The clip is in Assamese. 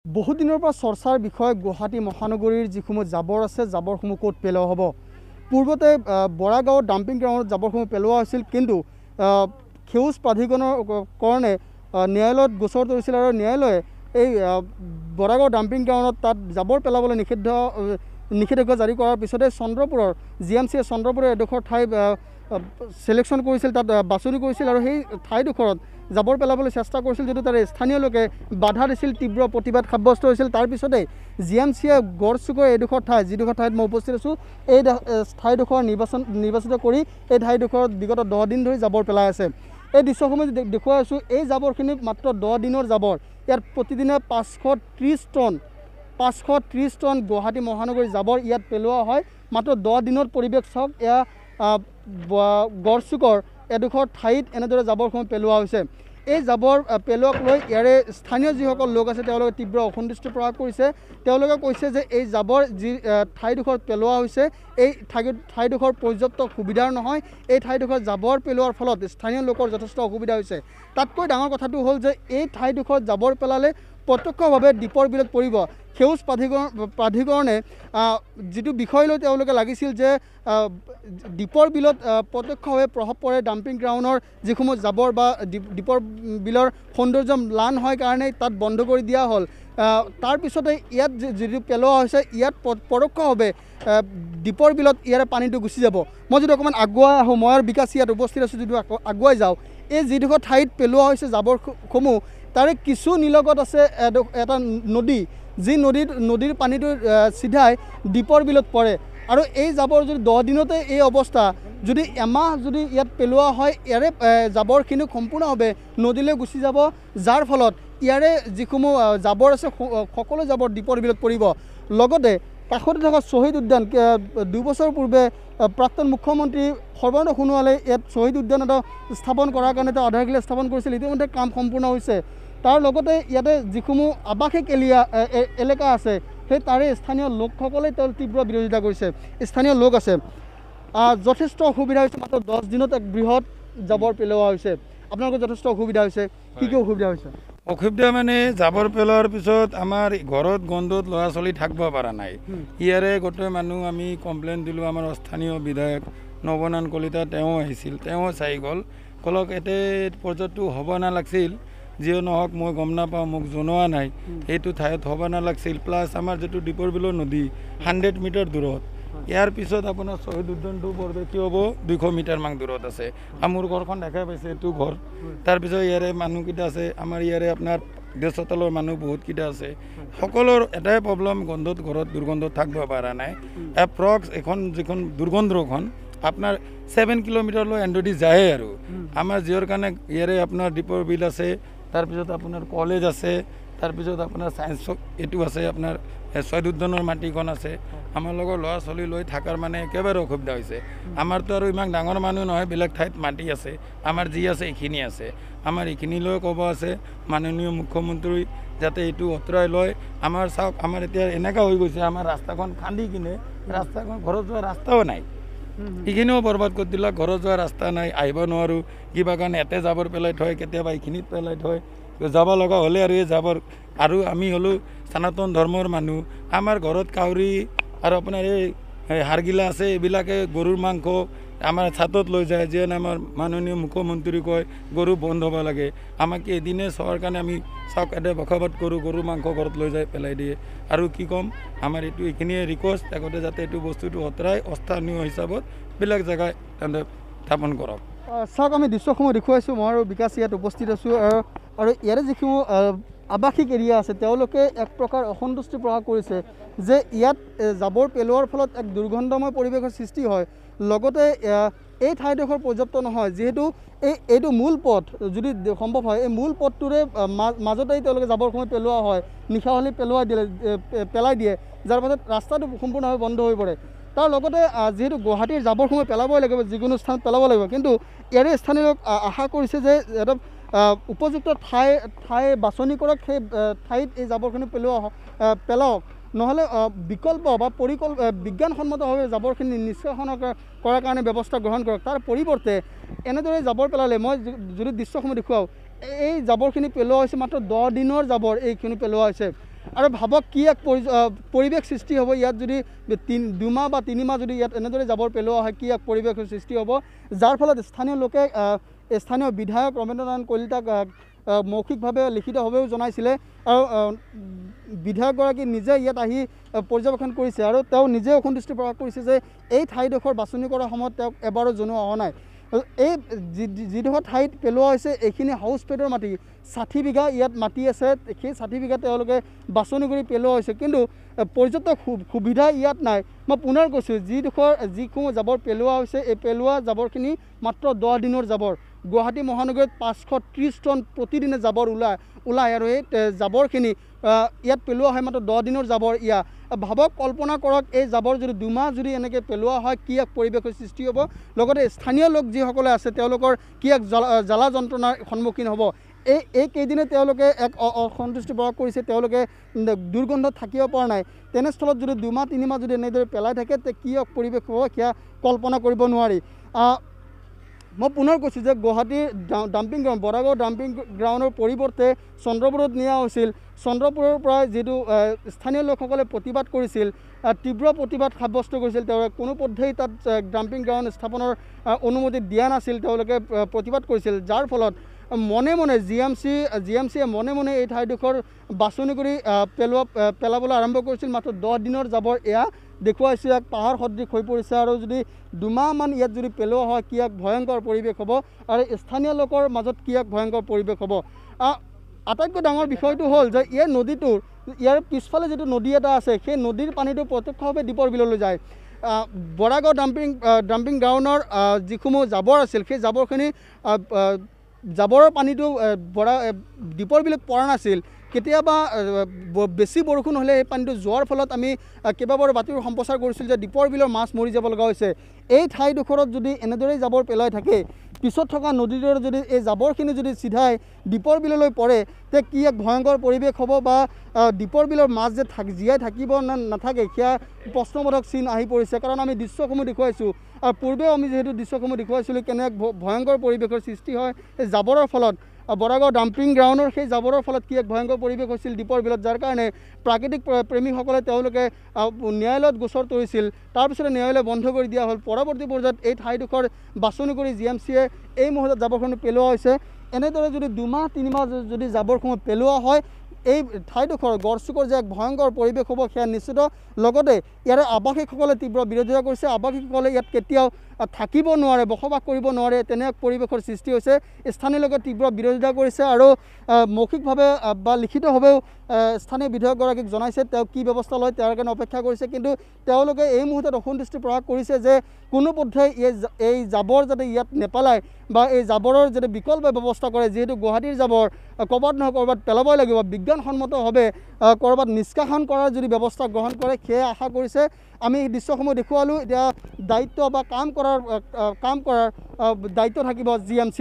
বহু দিনৰ পৰা চৰ্চাৰ বিষয় গুৱাহাটী মহানগৰীৰ যিসমূহ জাবৰ আছে জাবৰসমূহ ক'ত পেলোৱা হ'ব। পূৰ্বতে বৰাগাঁৱৰ ডাম্পিং গ্ৰাউণ্ডত জাবৰসমূহ পেলোৱা হৈছিল, কিন্তু সেউজ প্ৰাধিকৰণৰ কাৰণে ন্যায়ালয়ত গোচৰ তৰিছিল আৰু ন্যায়ালয়ে এই বৰাগাঁও ডাম্পিং গ্ৰাউণ্ডত তাত জাবৰ পেলাবলৈ নিষেধাজ্ঞা জাৰি কৰাৰ পিছতে চন্দ্ৰপুৰৰ GMCয়ে চন্দ্ৰপুৰৰ এডোখৰ ঠাই চিলেকশ্যন কৰিছিল, তাত বাছনি কৰিছিল আৰু সেই ঠাইডোখৰত জাবৰ পেলাবলৈ চেষ্টা কৰিছিল, যদিও তাৰে স্থানীয় লোকে বাধা দিছিল, তীব্ৰ প্ৰতিবাদ সাব্যস্ত হৈছিল। তাৰপিছতে GMCয়ে গড়চুকৰ এডোখৰ ঠাই, যিডোখৰ ঠাইত মই উপস্থিত আছোঁ, এই ঠাইডোখৰ নিৰ্বাচিত কৰি এই ঠাইডোখৰত বিগত 10 দিন ধৰি জাবৰ পেলাই আছে। এই দৃশ্যসমূহ দেখুৱাই আছোঁ, এই জাবৰখিনি মাত্ৰ 10 দিনৰ জাবৰ। ইয়াত প্ৰতিদিনে 530 টন গুৱাহাটী মহানগৰীৰ জাবৰ ইয়াত পেলোৱা হয়। মাত্ৰ 10 দিনত পৰিৱেশ চাওক, এয়া গড়চুকৰ এডোখৰ ঠাইত এনেদৰে জাবৰসমূহ পেলোৱা হৈছে। এই জাবৰ পেলোৱাক লৈ ইয়াৰে স্থানীয় যিসকল লোক আছে তেওঁলোকে তীব্ৰ অসন্তুষ্টি প্ৰকাশ কৰিছে। তেওঁলোকে কৈছে যে এই জাবৰ যি ঠাইডোখৰত পেলোৱা হৈছে, এই ঠাইডোখৰ পৰ্যাপ্ত সুবিধাৰ নহয়। এই ঠাইডোখৰত জাবৰ পেলোৱাৰ ফলত স্থানীয় লোকৰ যথেষ্ট অসুবিধা হৈছে। তাতকৈ ডাঙৰ কথাটো হ'ল যে এই ঠাইডোখৰত জাবৰ পেলালে প্ৰত্যক্ষভাৱে দ্বীপৰ বিলত পৰিব। সেউজ প্ৰাধিকৰণে যিটো বিষয় লৈ তেওঁলোকে লাগিছিল যে দ্বীপৰ বিলত প্ৰত্যক্ষভাৱে প্ৰভাৱ পৰে, ডাম্পিং গ্ৰাউণ্ডৰ যিসমূহ জাবৰ বা দ্বীপৰ বিলৰ সৌন্দৰ্য ম্লান হয় কাৰণে তাত বন্ধ কৰি দিয়া হ'ল। তাৰপিছতে ইয়াত যিটো পেলোৱা হৈছে, ইয়াত পৰোক্ষভাৱে দ্বীপৰ বিলত ইয়াৰে পানীটো গুচি যাব। মই যদি অকণমান আগুৱাই আহোঁ, মই আৰু বিকাশ ইয়াত উপস্থিত আছোঁ, যদি আগুৱাই যাওঁ, এই যিডোখৰ ঠাইত পেলোৱা হৈছে জাবৰসমূহ, তাৰে কিছু নিলগত আছে এটা নদী, যি নদীৰ পানীটো চিধাই দ্বীপৰ বিলত পৰে। আৰু এই জাবৰ যদি 10 দিনতে এই অৱস্থা, যদি এমাহ যদি ইয়াত পেলোৱা হয়, ইয়াৰে জাবৰখিনি সম্পূৰ্ণভাৱে নদীলৈ গুচি যাব, যাৰ ফলত ইয়াৰে যিসমূহ জাবৰ আছে সকলো জাবৰ দ্বীপৰ বিলত পৰিব। লগতে কাষতে থকা শ্বহীদ উদ্যান, 2 বছৰ পূৰ্বে প্ৰাক্তন মুখ্যমন্ত্ৰী সৰ্বানন্দ সোণোৱালে ইয়াত শ্বহীদ উদ্যান এটা স্থাপন কৰাৰ কাৰণে এটা আধাৰশিলা স্থাপন কৰিছিল, ইতিমধ্যে কাম সম্পূৰ্ণ হৈছে। তাৰ লগতে ইয়াতে যিসমূহ আৱাসিক এলেকা আছে, সেই তাৰে স্থানীয় লোকসকলে তীব্ৰ বিৰোধিতা কৰিছে। স্থানীয় লোক আছে, যথেষ্ট অসুবিধা হৈছে। মাত্ৰ 10 দিনত এক বৃহৎ জাবৰ পেলোৱা হৈছে। আপোনালোকৰ যথেষ্ট অসুবিধা হৈছে, কি অসুবিধা হৈছে? অসুবিধা মানে জাবৰ পেলোৱাৰ পিছত আমাৰ ঘৰত গন্ধত ল'ৰা ছোৱালী থাকিব পৰা নাই। ইয়াৰে গোটেই মানুহ আমি কমপ্লেইন দিলোঁ। আমাৰ স্থানীয় বিধায়ক নৱনান কলিতা তেওঁ আহিছিল, তেওঁ চাই গ'ল, ক'লক এতে পৰ্যায়টো হ'ব নালাগিছিল, যিয়ে নহওক মই গম নাপাওঁ, মোক জনোৱা নাই, সেইটো ঠাইত হ'ব নালাগিছিল। প্লাছ আমাৰ যিটো দ্বীপৰ বিলৰ নদী 100 মিটাৰ দূৰত, ইয়াৰ পিছত আপোনাৰ শ্বহীদ উদ্যানটো পৰৱে কি হ'ব 200 মিটাৰমান দূৰত আছে। মোৰ ঘৰখন দেখাই পাইছে, এইটো ঘৰ। তাৰপিছত ইয়াৰে মানুহকেইটা আছে, আমাৰ ইয়াৰে আপোনাৰ দেশতলৰ মানুহ বহুতকেইটা আছে। সকলোৰ এটাই প্ৰব্লেম, গন্ধত ঘৰত দুৰ্গন্ধত থাকিব পৰা নাই। এপ্ৰক্স এখন যিখন দুৰ্গন্ধখন আপোনাৰ 7 কিলোমিটাৰলৈ এণ্ডদি যায়। আৰু আমাৰ যিহৰ কাৰণে ইয়াৰে আপোনাৰ দ্বীপৰ বিল আছে, তাৰপিছত আপোনাৰ কলেজ আছে, তাৰপিছত আপোনাৰ চায়েন্স এইটো আছে, আপোনাৰ শ্বহীদ উদ্যানৰ মাটিখন আছে। আমাৰ লগৰ ল'ৰা ছোৱালী লৈ থকাৰ মানে একেবাৰে অসুবিধা হৈছে। আমাৰতো আৰু ইমান ডাঙৰ মানুহ নহয়, বেলেগ ঠাইত মাটি আছে, আমাৰ যি আছে এইখিনি আছে। আমাৰ এইখিনিলৈ ক'ব আছে মাননীয় মুখ্যমন্ত্ৰী যাতে এইটো আঁতৰাই লয়। আমাৰ চাওক, আমাৰ এতিয়া এনেকুৱা হৈ গৈছে, আমাৰ ৰাস্তাখন খান্দি কিনে ৰাস্তাখন ঘৰত যোৱা ৰাস্তাও নাই, এইখিনিও বৰবাদ কৰি দিলাক। ঘৰত যোৱা ৰাস্তা নাই, আহিব নোৱাৰোঁ, কিবা কাৰণে এতে জাবৰ পেলাই থয়, কেতিয়াবা এইখিনিত পেলাই থয়, যাব লগা হ'লে আৰু এই জাবৰ। আৰু আমি হ'লোঁ সনাতন ধৰ্মৰ মানুহ, আমাৰ ঘৰত কাউৰী আৰু আপোনাৰ এই হাড়গিলা আছে, এইবিলাকে গৰুৰ মাংস আমাৰ ছাতত লৈ যায়। যেন আমাৰ মাননীয় মুখ্যমন্ত্ৰী কয় গৰু বন্ধ হ'ব লাগে, আমাক এদিনে চোৱাৰ কাৰণে আমি চাওক এতে বসবাস কৰোঁ, গৰু মাংস ঘৰত লৈ যায় পেলাই দিয়ে। আৰু কি ক'ম, আমাৰ এইখিনিয়ে ৰিকুৱেষ্ট, আগতে যাতে এইটো বস্তুটো আঁতৰাই স্থানীয় হিচাপত বেলেগ জেগাত স্থাপন কৰক। চাওক, আমি দৃশ্যসমূহ দেখুৱাইছোঁ, মই আৰু বিকাশ ইয়াত উপস্থিত আছোঁ। আৰু ইয়াৰে যিসমূহ আৱাসিক এৰিয়া আছে, তেওঁলোকে এক প্ৰকাৰ অসন্তুষ্টি প্ৰকাশ কৰিছে যে ইয়াত জাবৰ পেলোৱাৰ ফলত এক দুৰ্গন্ধময় পৰিৱেশৰ সৃষ্টি হয়। লগতে এই ঠাইডোখৰ পৰ্যাপ্ত নহয়, যিহেতু এইটো মূল পথ, যদি সম্ভৱ হয় এই মূল পথটোৰে মাজতেই তেওঁলোকে জাবৰসমূহ পেলোৱা হয়, নিশা হ'লে পেলাই দিয়ে, যাৰ পাছত ৰাস্তাটো সম্পূৰ্ণভাৱে বন্ধ হৈ পৰে। তাৰ লগতে যিহেতু গুৱাহাটীৰ জাবৰসমূহ পেলাবই লাগিব, যিকোনো স্থানত পেলাব লাগিব, কিন্তু ইয়াৰে স্থানীয় লোক আশা কৰিছে যে এটা উপযুক্ত ঠাই বাছনি কৰক, সেই ঠাইত এই জাবৰখিনি পেলাওক, নহ'লে বিকল্প বা বিজ্ঞানসন্মতভাৱে জাবৰখিনি নিষ্কাশন কৰাৰ কাৰণে ব্যৱস্থা গ্ৰহণ কৰক। তাৰ পৰিৱৰ্তে এনেদৰে জাবৰ পেলালে, মই যদি দৃশ্যসমূহ দেখুৱাওঁ, এই জাবৰখিনি পেলোৱা হৈছে মাত্ৰ 10 দিনৰ জাবৰ, এইখিনি পেলোৱা হৈছে। আৰু ভাবক কি এক পৰিৱেশ সৃষ্টি হ'ব ইয়াত যদি 2 মাহ বা 3 মাহ যদি ইয়াত এনেদৰে জাবৰ পেলোৱা হয় কি এক পৰিৱেশৰ সৃষ্টি হ'ব যাৰ ফলত স্থানীয় লোকে স্থানীয় বিধায়ক ৰমেন্দ্ৰ নাৰায়ণ কলিতাক মৌখিকভাৱে লিখিতভাৱেও জনাইছিলে আৰু বিধায়কগৰাকী নিজে ইয়াত আহি পৰ্যবেক্ষণ কৰিছে আৰু তেওঁ নিজে অসন্তুষ্টি প্ৰকাশ কৰিছে যে এই ঠাইডোখৰ বাছনি কৰাৰ সময়ত তেওঁক এবাৰো জনোৱা হোৱা নাই এই যিডোখৰ ঠাইত পেলোৱা হৈছে এইখিনি হাউচ পেডৰ মাটি 60 বিঘা ইয়াত মাটি আছে সেই 60 বিঘা তেওঁলোকে বাছনি কৰি পেলোৱা হৈছে কিন্তু পৰ্যাপ্ত সুবিধা ইয়াত নাই মই পুনৰ কৈছোঁ যিসমূহ জাবৰ পেলোৱা হৈছে এই পেলোৱা জাবৰখিনি মাত্ৰ 10 দিনৰ জাবৰ গুৱাহাটী মহানগৰীত 530 টন প্ৰতিদিনে জাবৰ ওলায় আৰু এই জাবৰখিনি ইয়াত পেলোৱা হয় মাত্ৰ 10 দিনৰ জাবৰ ভাবক কল্পনা কৰক এই জাবৰ যদি 2 মাহ যদি এনেকৈ পেলোৱা হয় কি এক পৰিৱেশৰ সৃষ্টি হ'ব লগতে স্থানীয় লোক যিসকলে আছে তেওঁলোকৰ কি এক জ্বালা যন্ত্ৰণাৰ সন্মুখীন হ'ব এই কেইদিনে তেওঁলোকে এক অসন্তুষ্টি প্ৰকাশ কৰিছে তেওঁলোকে দুৰ্গন্ধত থাকিব পৰা নাই তেনেস্থলত যদি 2 মাহ 3 মাহ যদি এনেদৰে পেলাই থাকে তে কি এক পৰিৱেশ হ'ব সেয়া কল্পনা কৰিব নোৱাৰি মই পুনৰ কৈছোঁ যে গুৱাহাটীৰ ডাম্পিং গ্ৰাউণ্ড বৰাগাঁও ডাম্পিং গ্ৰাউণ্ডৰ পৰিৱৰ্তে চন্দ্ৰপুৰত নিয়া হৈছিল চন্দ্ৰপুৰৰ পৰা যিটো স্থানীয় লোকসকলে প্ৰতিবাদ কৰিছিল তীব্ৰ প্ৰতিবাদ সাব্যস্ত কৰিছিল তেওঁলোকে কোনোপধ্যেই তাত ডাম্পিং গ্ৰাউণ্ড স্থাপনৰ অনুমতি দিয়া নাছিল তেওঁলোকে প্ৰতিবাদ কৰিছিল যাৰ ফলত মনে মনে জি এম চিয়ে মনে মনে এই ঠাইডোখৰ বাছনি কৰি পেলাবলৈ আৰম্ভ কৰিছিল মাত্ৰ 10 দিনৰ জাবৰ এয়া দেখুৱাইছে এক পাহাৰ সদৃশ হৈ পৰিছে আৰু যদি 2 মাহমান ইয়াত যদি পেলোৱা হয় কি এক ভয়ংকৰ পৰিৱেশ হ'ব আৰু স্থানীয় লোকৰ মাজত কি এক ভয়ংকৰ পৰিৱেশ হ'ব আটাইতকৈ ডাঙৰ বিষয়টো হ'ল যে ইয়াৰ পিছফালে যিটো নদী এটা আছে সেই নদীৰ পানীটো প্ৰত্যক্ষভাৱে দীপৰ বিললৈ যায় বৰাগাঁও ডাম্পিং গ্ৰাউণ্ডৰ যিসমূহ জাবৰ আছিল সেই জাবৰখিনি জাবৰৰ পানীটো দীপৰ বিলত পৰা নাছিল কেতিয়াবা বেছি বৰষুণ হ'লে এই পানীটো যোৱাৰ ফলত আমি কেইবাবাৰো বাতৰি সম্প্ৰচাৰ কৰিছিল যে দীপৰ বিলৰ মাছ মৰি যাব লগা হৈছে এই ঠাইডোখৰত যদি এনেদৰেই জাবৰ পেলাই থাকে পিছত থকা নদীৰ যদি এই জাবৰখিনি যদি চিধাই দীপৰ বিললৈ পৰে তে কি এক ভয়ংকৰ পৰিৱেশ হ'ব বা দীপৰ বিলৰ মাছ যে জীয়াই থাকিব নে নাথাকে সেয়া প্ৰশ্নবোধক চিন আহি পৰিছে কাৰণ আমি দৃশ্যসমূহ দেখুৱাইছোঁ আৰু পূৰ্বেও আমি যিহেতু দৃশ্যসমূহ দেখুৱাইছিলোঁ কেনে এক ভয়ংকৰ পৰিৱেশৰ সৃষ্টি হয় এই জাবৰৰ ফলত বৰাগাঁও ডাম্পিং গ্ৰাউণ্ডৰ সেই জাবৰৰ ফলত কি এক ভয়ংকৰ পৰিৱেশ হৈছিল দীপৰ বিলত যাৰ কাৰণে প্ৰাকৃতিক প্ৰেমীসকলে তেওঁলোকে ন্যায়ালয়ত গোচৰ তৰিছিল তাৰপিছতে ন্যায়ালয় বন্ধ কৰি দিয়া হ'ল পৰৱৰ্তী পৰ্যায়ত এই ঠাইডোখৰ বাছনি কৰি GMCয়ে এই মুহূৰ্তত জাবৰখিনি পেলোৱা হৈছে এনেদৰে যদি 2 মাহ 3 মাহ যদি জাবৰসমূহ পেলোৱা হয় এই ঠাইডোখৰ গড়চুকৰ যে এক ভয়ংকৰ পৰিৱেশ হ'ব সেয়া নিশ্চিত লগতে ইয়াৰ আৱাসিকসকলে তীব্ৰ বিৰোধিতা কৰিছে আৱাসিকসকলে ইয়াত কেতিয়াও থাকিব নোৱাৰে বসবাস কৰিব নোৱাৰে তেনে এক পৰিৱেশৰ সৃষ্টি হৈছে স্থানীয় লোকে তীব্ৰ বিৰোধিতা কৰিছে আৰু মৌখিকভাৱে বা লিখিতভাৱেও স্থানীয় বিধায়কগৰাকীক জনাইছে তেওঁ কি ব্যৱস্থা লয় তাৰ কাৰণে অপেক্ষা কৰিছে কিন্তু তেওঁলোকে এই মুহূৰ্তত অসন্তুষ্টি প্ৰকাশ কৰিছে যে কোনোপধ্যেই এই জাবৰ যাতে ইয়াত নেপেলায় বা এই জাবৰৰ যাতে বিকল্প ব্যৱস্থা কৰে যিহেতু গুৱাহাটীৰ জাবৰ ক'ৰবাত নহয় ক'ৰবাত পেলাবই লাগিব বিজ্ঞানসন্মতভাৱে ক'ৰবাত নিষ্কাশন কৰাৰ যদি ব্যৱস্থা গ্ৰহণ কৰে সেয়া আশা কৰিছে আমি এই দৃশ্যসমূহ দেখুৱালোঁ এতিয়া দায়িত্ব বা কাম কৰাৰ দায়িত্ব থাকিব GMC